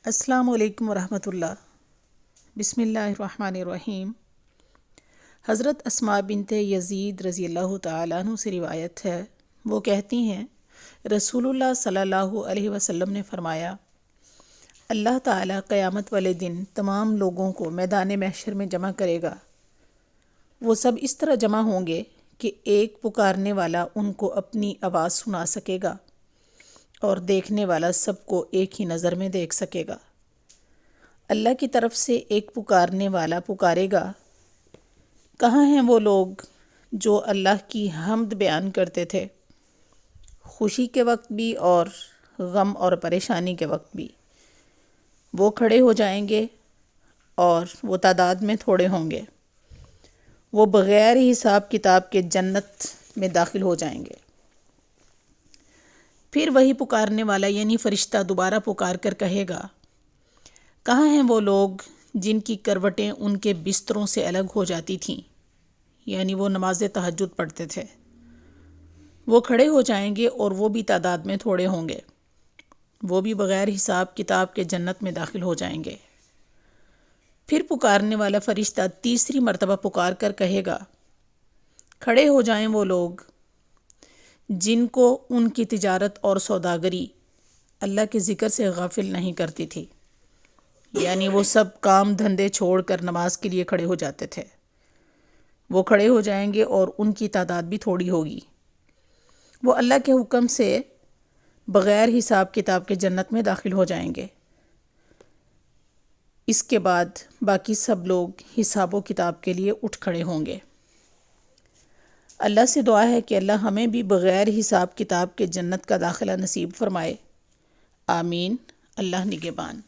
السلام علیکم ورحمۃ اللہ۔ بسم اللہ الرحمن الرحیم۔ حضرت اسماء بنت یزید رضی اللہ تعالیٰ عنہ سے روایت ہے، وہ کہتی ہیں رسول اللہ صلی اللہ علیہ وسلم نے فرمایا، اللہ تعالیٰ قیامت والے دن تمام لوگوں کو میدان محشر میں جمع کرے گا۔ وہ سب اس طرح جمع ہوں گے کہ ایک پکارنے والا ان کو اپنی آواز سنا سکے گا اور دیکھنے والا سب کو ایک ہی نظر میں دیکھ سکے گا۔ اللہ کی طرف سے ایک پکارنے والا پکارے گا، کہاں ہیں وہ لوگ جو اللہ کی حمد بیان کرتے تھے، خوشی کے وقت بھی اور غم اور پریشانی کے وقت بھی؟ وہ کھڑے ہو جائیں گے اور وہ تعداد میں تھوڑے ہوں گے، وہ بغیر حساب کتاب کے جنت میں داخل ہو جائیں گے۔ پھر وہی پکارنے والا یعنی فرشتہ دوبارہ پکار کر کہے گا، کہاں ہیں وہ لوگ جن کی کروٹیں ان کے بستروں سے الگ ہو جاتی تھیں، یعنی وہ نماز تہجد پڑھتے تھے؟ وہ کھڑے ہو جائیں گے اور وہ بھی تعداد میں تھوڑے ہوں گے، وہ بھی بغیر حساب کتاب کے جنت میں داخل ہو جائیں گے۔ پھر پکارنے والا فرشتہ تیسری مرتبہ پکار کر کہے گا، کھڑے ہو جائیں وہ لوگ جن کو ان کی تجارت اور سوداگری اللہ کے ذکر سے غافل نہیں کرتی تھی، یعنی وہ سب کام دھندے چھوڑ کر نماز کے لیے کھڑے ہو جاتے تھے۔ وہ کھڑے ہو جائیں گے اور ان کی تعداد بھی تھوڑی ہوگی، وہ اللہ کے حکم سے بغیر حساب کتاب کے جنت میں داخل ہو جائیں گے۔ اس کے بعد باقی سب لوگ حساب و کتاب کے لیے اٹھ کھڑے ہوں گے۔ اللہ سے دعا ہے کہ اللہ ہمیں بھی بغیر حساب کتاب کے جنت کا داخلہ نصیب فرمائے، آمین۔ اللہ نگہبان۔